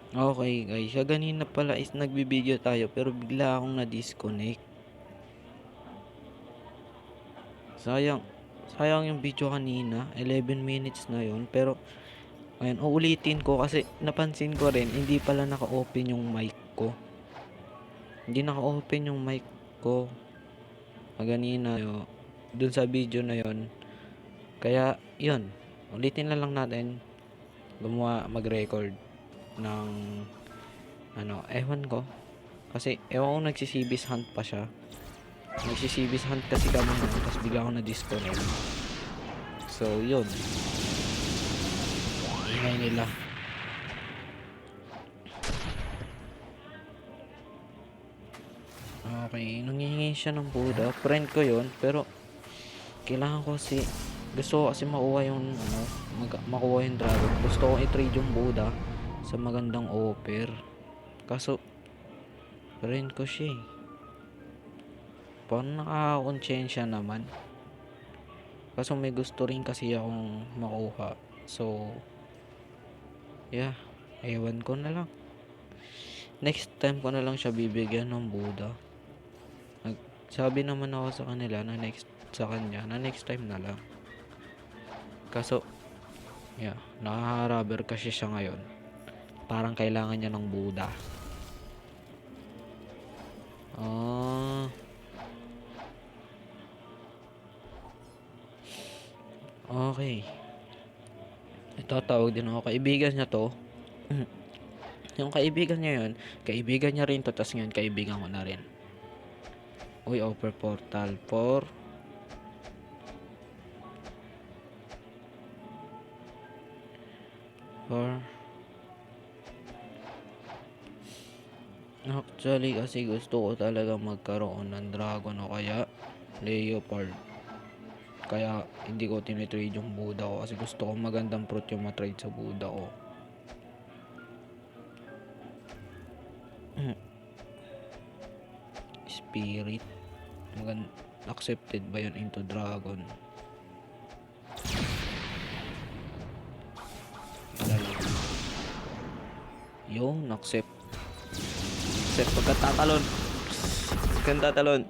Okay guys, kanina pala is nagbibideo tayo pero bigla akong na-disconnect. Sayang, sayang yung video kanina, 11 minutes na yon. Pero ayun, uulitin ko kasi napansin ko rin hindi pala naka-open yung mic ko. Hindi naka-open yung mic ko kanina dun sa video na yon. Kaya yun, ulitin na lang natin mag-record ng ewan ko. Kasi ewan ko nagsisibis hunt pa siya. Nagsisibis hunt kasi kami nun, tapos bigla ako na-disconnect. So yun, ingay nila. Okay, nanghihingi siya ng Buddha. Friend ko yun, pero kailangan ko gusto ko kasi makuha yung makuha yung dragon. Gusto ko i-trade yung Buddha sa magandang offer. Kaso friend ko siya eh. Parang nakakakonsensya naman. Kaso may gusto rin kasi akong makuha. So yeah, ewan ko na lang. Next time ko na lang siya bibigyan ng Buddha. Sabi naman ako sa kanila na next time na lang. Kaso yeah, nakaharabber kasi siya ngayon. Parang kailangan niya ng Buddha. Okay. Ito tawag din ako. Kaibigan niya to. Yung kaibigan niya yun, kaibigan niya rin to. Tas ngayon kaibigan ko na rin. Uy, offer portal for actually kasi gusto ko talaga magkaroon ng dragon o kaya leopard. Kaya hindi ko tinitrade yung Buddha ko kasi gusto ko magandang fruit yung matrade sa Buddha ko. Spirit. Accepted ba yun into dragon? Yun, accept. Accept pagkatatalon. Pagkatatalon.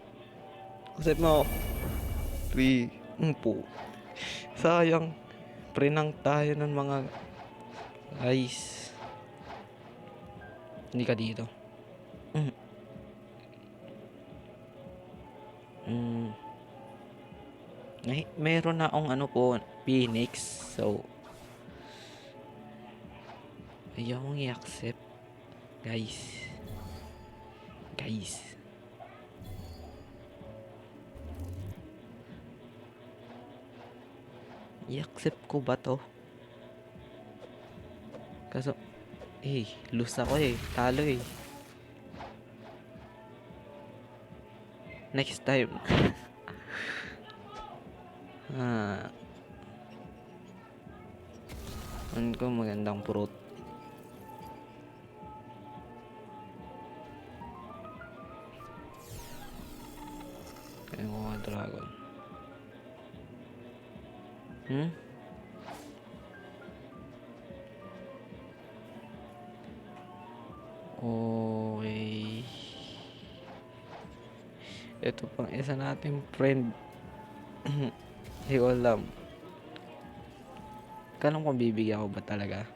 Accept mo. 3. Po. Sayang. Prenang tayo ng mga guys. Hindi ka dito. Meron na akong Phoenix. So ayaw kong i-accept. Guys. I-accept ko ba to? Kaso lose ako talo next time. Ano ko magandang fruit. Kaya ko mga dragon. Okay. Ito pang isa nating friend. Hindi ko alam. Kalam kung bibigyan ko ba talaga.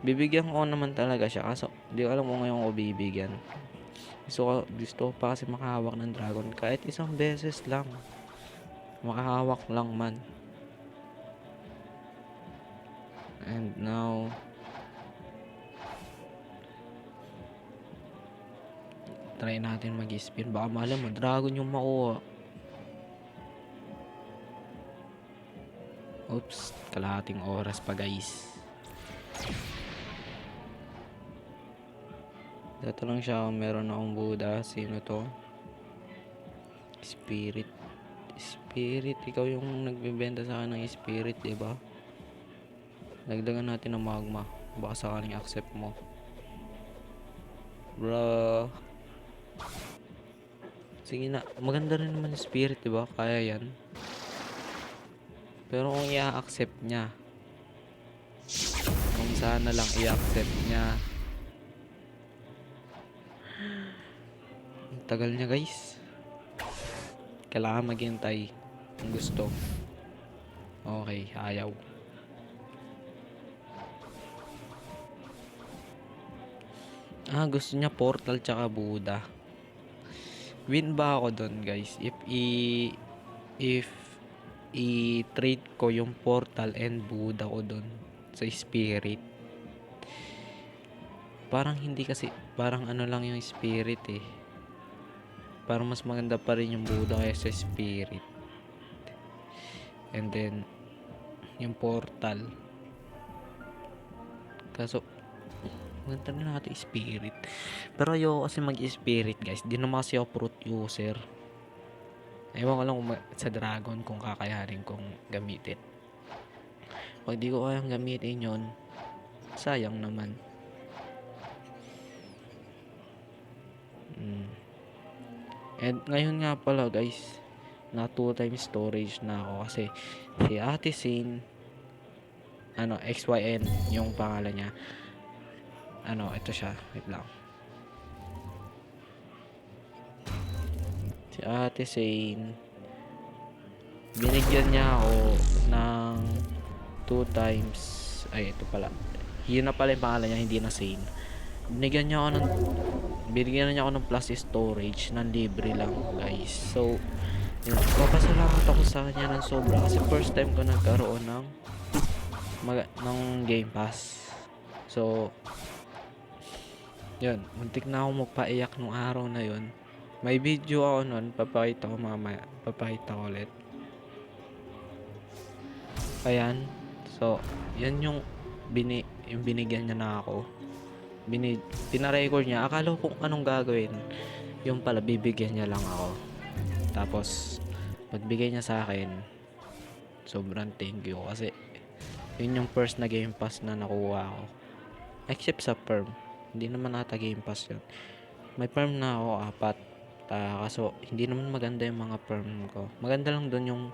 Bibigyan ko naman talaga siya. Kaso hindi ko alam kung ngayon ko bibigyan. Gusto ko pa kasi makahawak ng dragon. Kahit isang beses lang. Makahawak lang man. And now try natin mag-spin. Baka malam mo dragon yung makuha. Oops, kalahating oras pa guys. Dito lang siya kung meron akong Buddha. Sino to? Spirit, ikaw yung nagbebenta sa akin ng spirit, diba? Dagdagan natin ng magma. Baka sakaling accept mo. Bro. Sige na, maganda rin naman yung spirit, diba? Kaya yan. Pero kung i-accept niya, kung Sana lang i-accept niya. Ang tagal niya guys. Kailangan maghintay kung gusto. Okay, ayaw. Gusto niya Portal tsaka Buddha. Win ba ako doon guys? If i-trade ko yung Portal and Buddha ko doon sa Spirit. Parang hindi kasi, parang ano lang yung Spirit eh. Parang mas maganda pa rin yung Buddha kaysa Spirit. And then yung Portal. Kaso maganda na natin Spirit. Pero ayoko kasi mag-Spirit guys. Di naman kasi ako fruit user. Ewan ko lang sa Dragon kung kakayanin kong gamitin. Pag di ko kayang gamitin yon, sayang naman. And ngayon nga pala guys, na 2 times storage na ako kasi si Ate Sin, XYN yung pangalan niya. Ito siya, wait lang. Si Ate Sin, binigyan niya ako ng 2 times, ito pala. Yun na pala yung pangalan niya, hindi na Sin. Binigyan niya ako ng plus storage ng libre lang guys. So yun, papasalamat ako sa kanya ng sobra kasi first time ko nagkaroon ng Game Pass. So yun, muntik na ako magpaiyak nung araw na yun. May video ako nun, papakita ko mamaya, papakita ko ulit. Ayan, so yan yung binigyan niya na ako. Pina-record niya, akala ko kung anong gagawin, yung pala bibigyan niya lang ako. Tapos pagbigay niya sa akin, sobrang thank you kasi yun yung first na Game Pass na nakuha ko, except sa Perm. Hindi naman ata Game Pass yun. May Perm na ako 4, kaso hindi naman maganda yung mga Perm ko. Maganda lang dun yung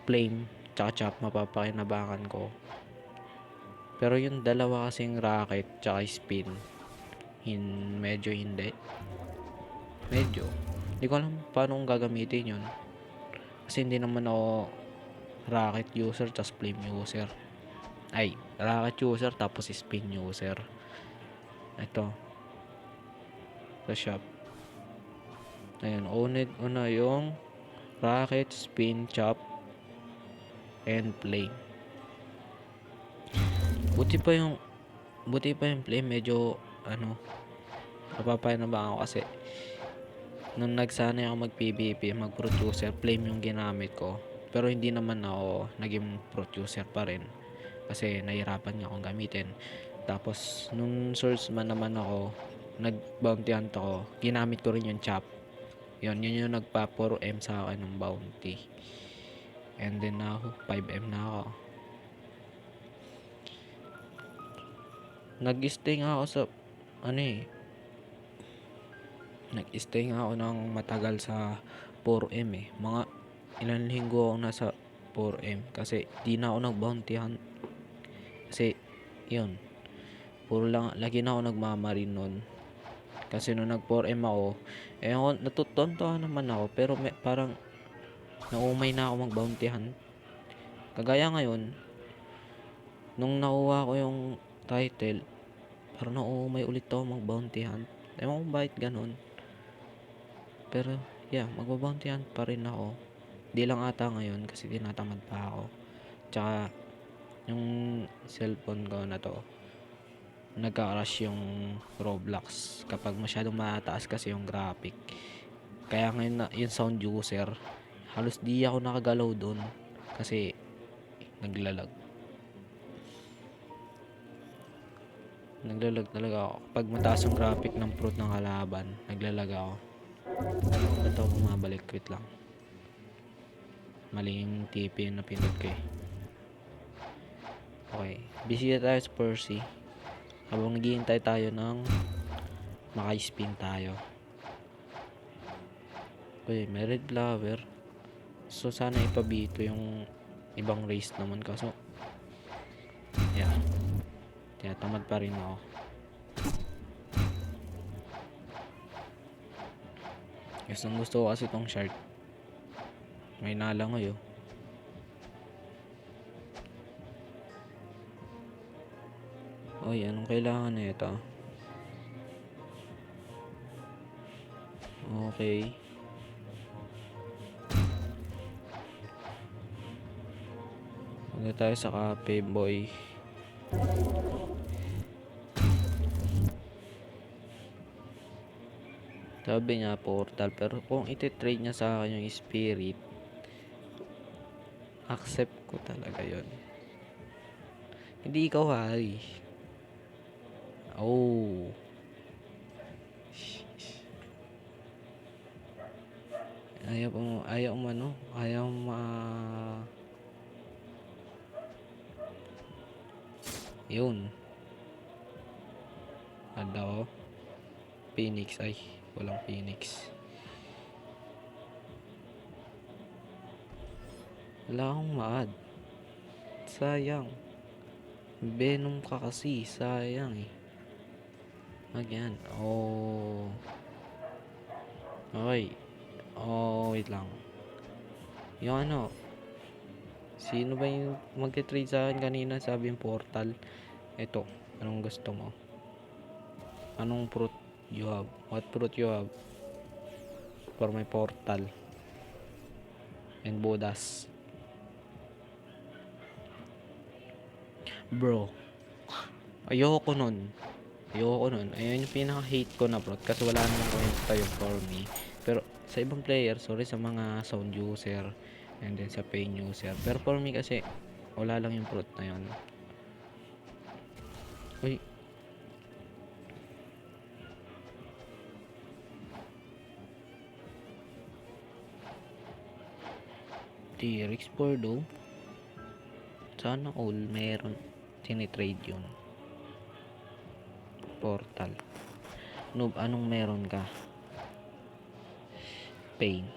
Flame tsaka Chop, mapapakinabangan ko. Pero yung dalawa kasing Rocket tsaka Spin, medyo hindi. Hindi ko alam paano kong gagamitin yun. Kasi hindi naman ako Rocket user tsaka Flame user. Rocket user tapos Spin user. Ito sa shop. Ayun, una yung Rocket, Spin, Chop, and Flame. Buti pa yung Flame, medyo napapayanabangan ako kasi nung nagsanay ako mag PvP, mag producer, Flame yung ginamit ko. Pero hindi naman ako naging producer pa rin kasi nahirapan nga akong gamitin. Tapos nung swordsman naman ako, nag-bounty hunt ako, ginamit ko rin yung Chop. Yun yung nagpa 4M sa akin ng bounty. And then ako 5M na ako. Nag-stay nga ako sa nag-stay nga ako ng matagal sa 4M eh. Mga ilang linggo ako nasa 4M kasi di na ako nag-bounty hunt. Kasi yun, lagi na ako nagmamarin nun. Kasi nung nag 4M ako, natutonto naman ako, pero parang naumay na ako mag bounty hunt. Kagaya ngayon, nung nakuha ko yung title, parang naumay ulit ako mag bounty hunt. Ewan kung bakit ganun. Pero yeah, mag bounty hunt pa rin ako. Di lang ata ngayon kasi tinatamad pa ako. Tsaka yung cellphone ko na to, nagka-crash yung Roblox kapag masyadong mataas kasi yung graphic. Kaya ngayon yung sound user, halos di ako nakagalaw doon kasi naglalag talaga ako. Pag mataas yung graphic ng fruit ng kalaban, naglalag ako. Ito bumabalik, wait lang. Maling TP na pinod ko eh. Okay, busy tayo sa Percy habang naghihintay tayo ng maka-spin tayo. Okay, may red flower. So sana ipabito yung ibang race naman kaso yeah, Tinatamad pa rin ako. Gusto ko kasi tong shark. May nalangoy oh. Oy, anong kailangan na ito? Okay. Punta tayo sa cafe, boy. Sabi niya portal, pero kung iti-trade niya sa akin yung spirit, accept ko talaga yon. Hindi ikaw, Harry. Oh. Ayaw mo ano? Ayaw yun. Ano? Phoenix. Ay, walang Phoenix. Wala akong ma-add. Sayang. Venom ka kasi. Sayang eh. Again. Oh. Okay. Oh, wait lang. Yung ano, sino ba yung mag-trade sa akin kanina? Sabi yung portal. Ito, anong gusto mo? Anong fruit you have? What fruit you have? For my portal. And Bodas. Bro. Ayoko nun. Ayun yung pinaka-hate ko na bro. Kasi wala namang kwenta yun for me. Pero sa ibang player, sorry sa mga sound user and then sa pain user. Pero for me kasi wala lang yung fruit na yun. Uy. T-Rex Bordeaux. Sana all meron tinitrade yun. Portal. Noob, anong meron ka? Pain.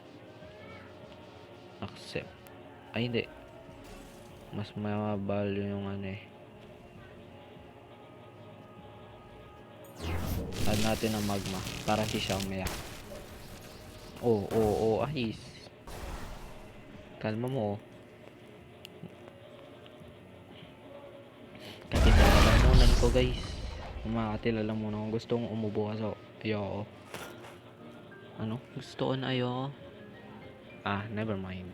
Accept. Ay, hindi. Mas mababal yung ano eh. Add natin ang magma para si Xiaomea. Ayos. Kalma mo oh. Katilalamunan ko guys. Makakatilalang kung gusto kong umubo ka so ayoko. Ano? Gusto ko na ayoko. Never mind.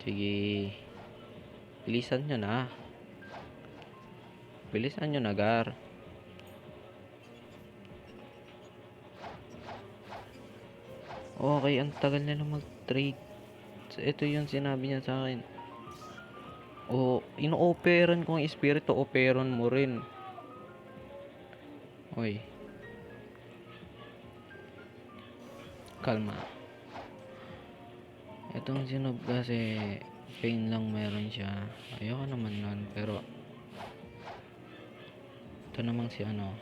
Sige. Bilisan nyo na. Gar. Okay, ang tagal nila mag-trade. Ito yung sinabi niya sa akin. Ino-operan ko ang espiritu, operan mo rin. Oy. Kalma. Itong sinob kasi pain lang meron siya. Ayoko naman nun, pero ito namang si ano.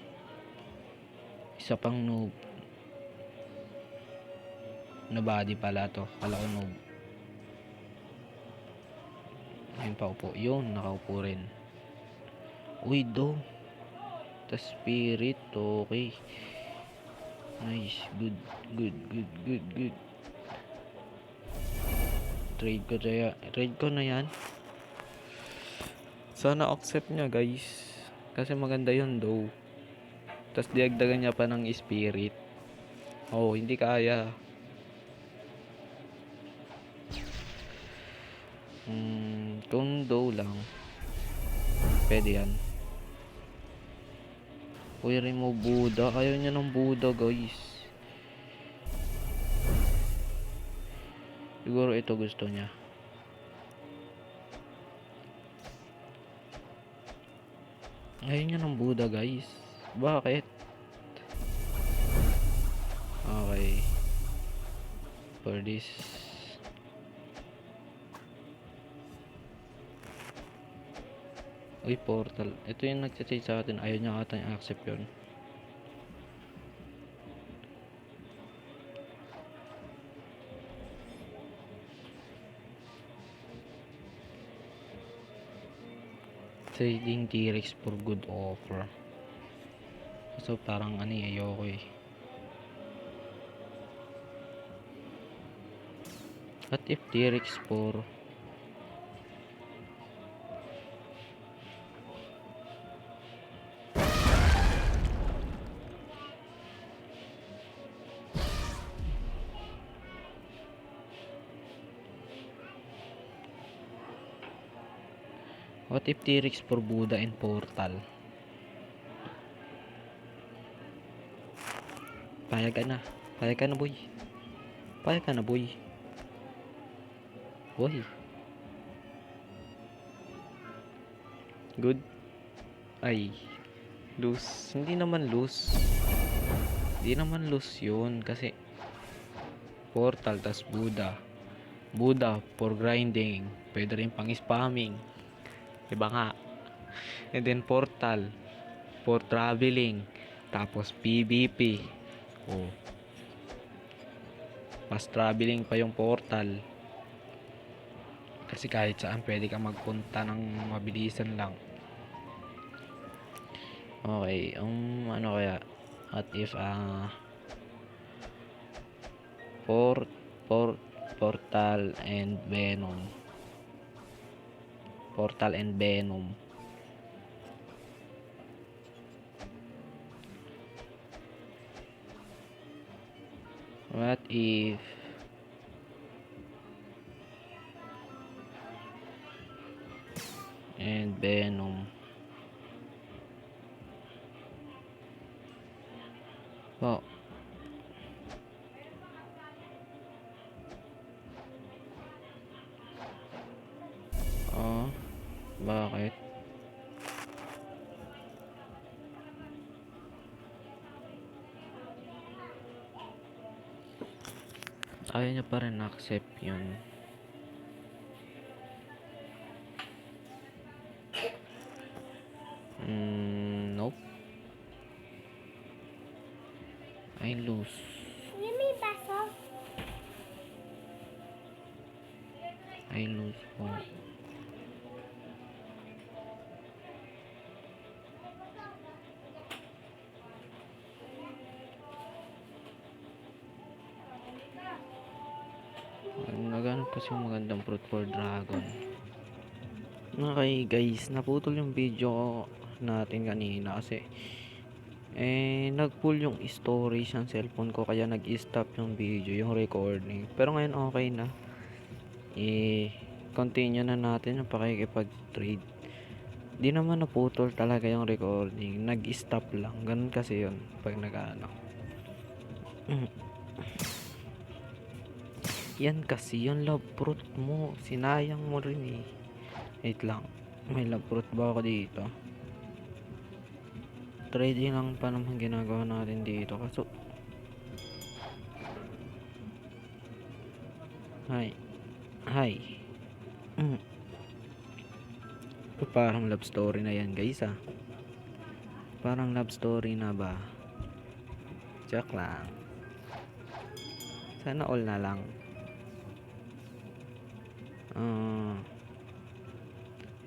Isa pang noob. Na body pala to. Kala ko noob. Ayun pa upo. Yun, nakaupo rin. Uy, do. The spirit. Okay. Nice. Good. Trade ko na yan. Sana accept niya guys. Kasi maganda yun do. Tapos diagdagan niya pa ng spirit. Hindi kaya. Kung do lang pwede yan. Uy, remove Buddha. Ayaw niya ng Buddha guys. Siguro ito gusto niya. Ayaw niya ng Buddha guys. Bakit? Okay. For this. Uy, portal. Ito yung nagchat sa atin. Ayaw niya ata yung accept yun. Trading T-Rex for good offer. So parang ayoko eh. What if T-Rex for What if T-Rex for Buddha and Portal? Payag ka na. Payag ka na, boy. Payag ka na, boy. Boy. Good. Ay. Lose. Hindi naman lose. Hindi naman lose yun. Kasi Portal tas Buddha. Buddha for grinding. Pwede rin pang spamming. Diba nga? And then Portal for traveling. Tapos PvP. Oh. Mas traveling pa yung Portal. Kasi kahit saan pwede ka magpunta ng mabilisan lang. Okay, ano kaya? What if Portal and Venom. Portal and Venom. What if and Venom? Oh. Oh, bakit? Ayaw niya pa rin accept yun. Nope. I lose. I lose po. Naghanap kasi yung magandang fruit for dragon. Okay guys, naputol yung video natin kanina kasi nag-pull yung storage ng cellphone ko kaya nag-stop yung video, yung recording. Pero ngayon okay na. Continue na natin yung pakikipag-trade. Di naman naputol talaga yung recording, nag-stop lang. Ganun kasi yun pag nag-ano. Yan kasi yung love fruit mo, sinayang mo rin eh. Wait lang, may love fruit ba ako dito? Trading lang pa naman ginagawa natin dito. Kaso Hi. Parang love story na yan guys ah. Parang love story na ba? Joke lang. Sana all na lang.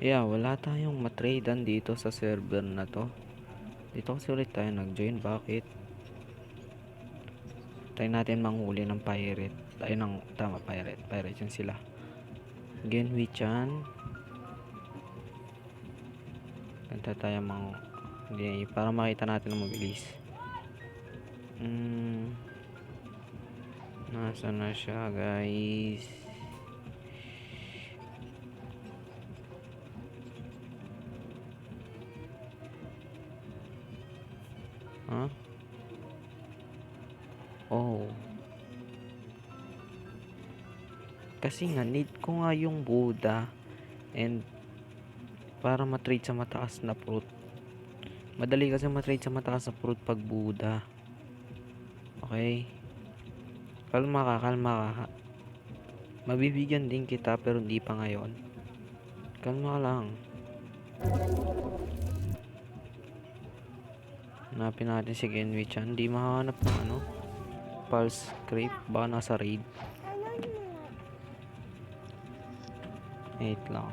Yeah, wala tayong matradean dito sa server na to. Dito kasi ulit tayo nag-join. Bakit? Try natin manghuli ng pirate. Pirate yun sila. Genwi-chan. Kanta tayo hindi, para makita natin ng mabilis. Nasa na siya guys? Oh. Kasi nga need ko nga yung Buddha and para matrade sa mataas na fruit. Madali kasi matrade sa mataas na fruit pag Buddha. Okay? Kalma ka. Mabibigyan din kita pero hindi pa ngayon. Kalma ka lang. Hanapin natin si Genwi-chan. Hindi makahanap ng pulse scrape. Baka nasa raid. Wait lang.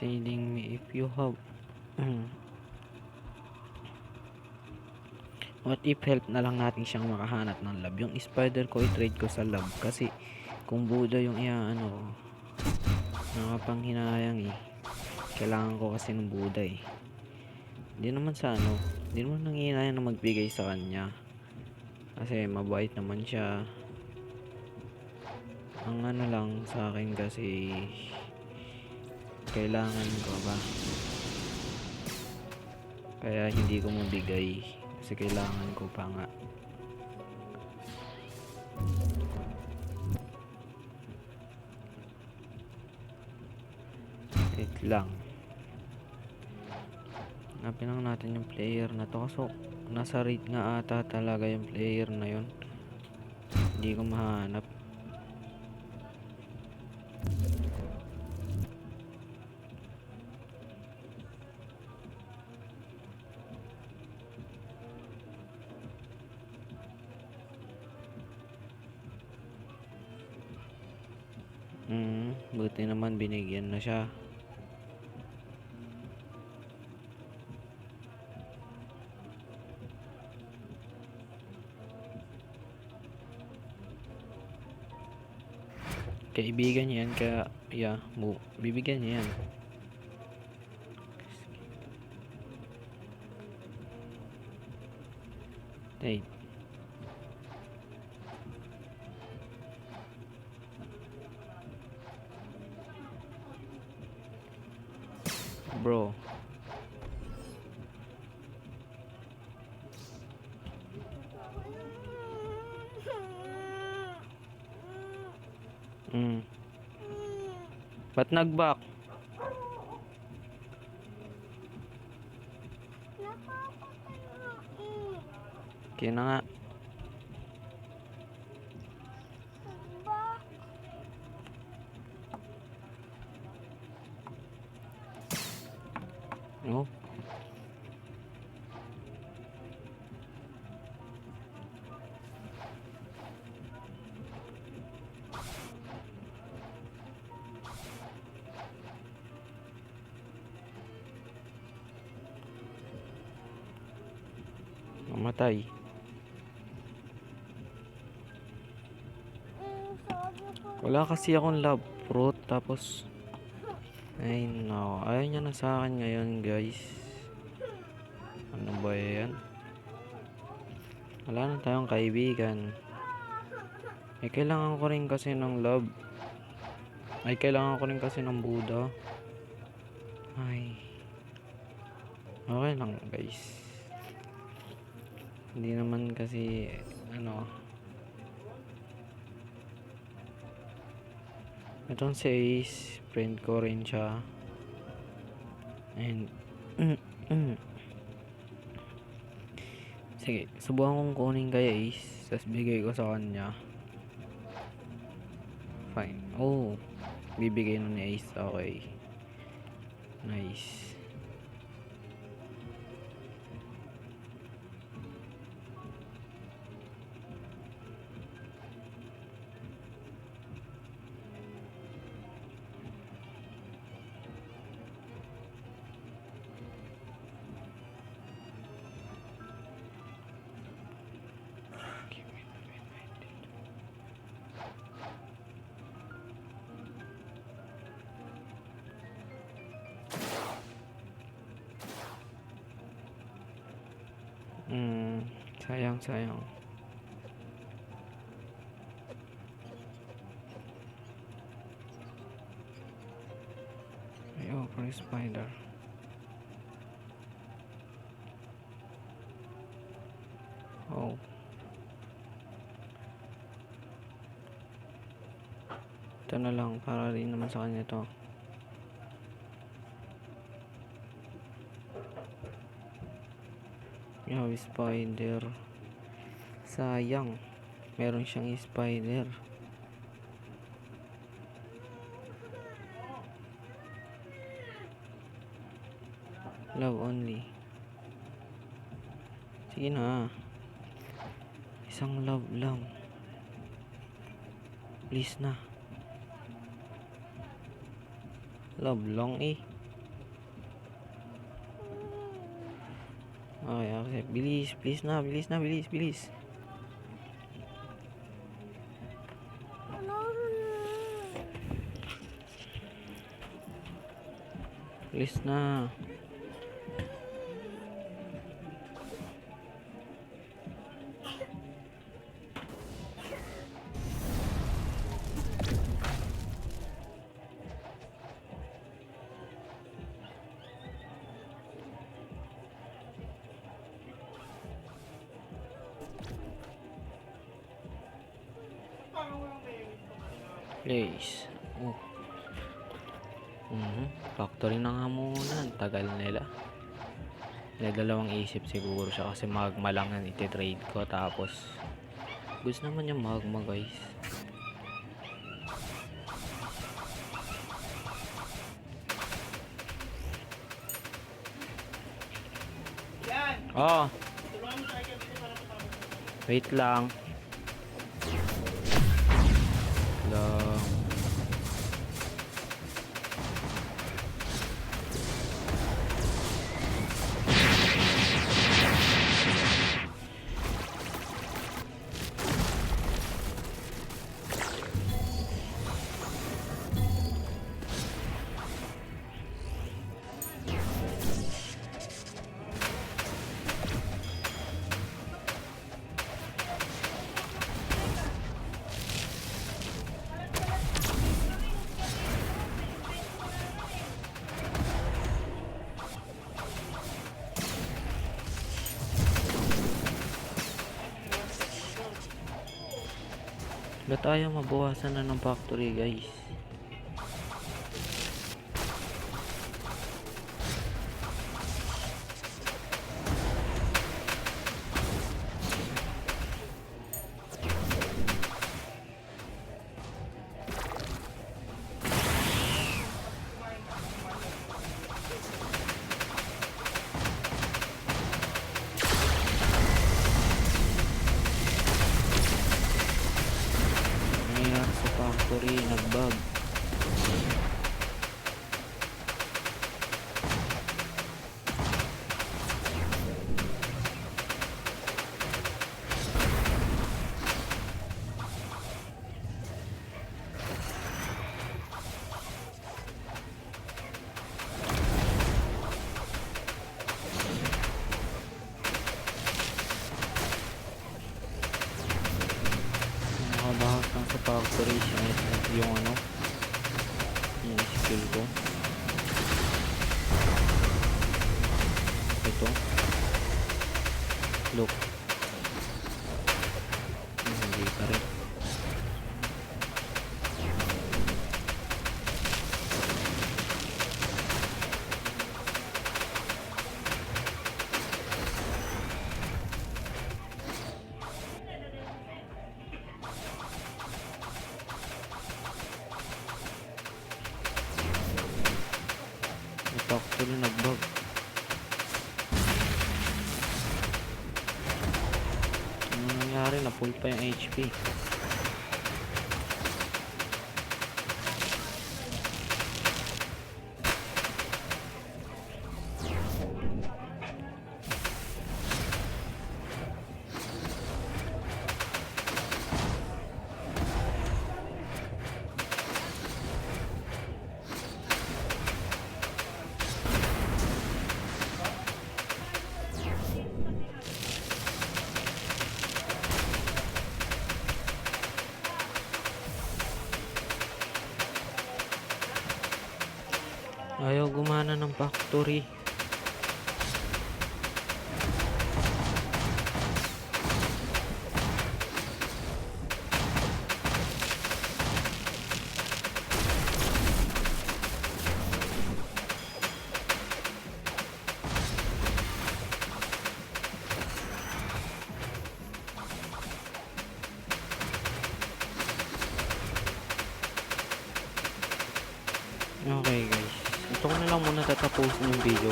Telling me if you have what if help na lang natin siyang makahanap ng love. Yung spider ko i-trade ko sa love kasi kung Buddha yung iaano ko, nakapanghinayang eh. Kailangan ko kasi ng Buddha eh. Hindi naman sa ano, hindi naman nanghihinayang na magbigay sa kanya. Kasi mabait naman siya. Ang ano lang sa akin kasi kailangan ko ba, kaya hindi ko mabigay kasi kailangan ko pa nga. Wait lang, hanapin lang natin yung player na to kasi nasa rate nga ata talaga yung player na yun. Hindi ko mahanap. Buti naman binigyan na siya. Kaibigan niya yan, kaya yeah, bibigyan niya yan. Hey. Bro. Ba't nag-back? Kaya na nga. Oh. Mamatay. Wala kasi akong love fruit, tapos ay no, ayaw niya na sa akin ngayon guys. Ano ba yan? Wala na tayong kaibigan. Kailangan ko rin kasi ng love. Kailangan ko rin kasi ng Buddha. Okay lang guys. Hindi naman kasi ano, itong si Ace, friend ko rin siya. And sige, subukan kong kunin kay Ace, tapos bigay ko sa kanya. Fine. Oh, bibigay na ni Ace. Okay, nice. Sayang. Ay, for spider. Oh. Ito na lang, para rin naman sa kanya to. Spider. Sayang. Meron siyang spider. Love only. Sige na. Isang love lang. Please na. Love lang eh. Okay, okay. Bilis. Please na. Bilis na. Bilis. Bilis. Bilis na. Please. Oh. Factory na nga muna. Ang tagal nila. Dalawang isip siguro siya kasi magma lang yan iti-trade ko. Tapos gusto naman yung magma guys. Oh. Wait lang. Lang. Wala tayo mabawasan na ng factory guys. Sa factory nagbag. Nakabahas lang sa factory yung ano, yung skill ko. Ito look, hindi pa rin. Factory nagbag. Ano nangyari? Na-pull pa yung HP. Ayaw gumana ng factory. Okay guys, ito ko na lang muna tatapusin yung video.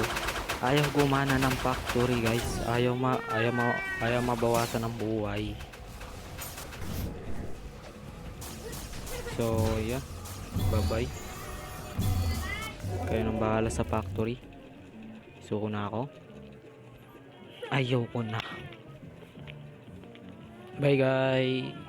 Ayaw gumana ng factory guys. Ayaw mabawasan ng buhay. So yeah, bye bye. Kayo nang bahala sa factory. Suko na ako. Ayaw ko na. Bye guys.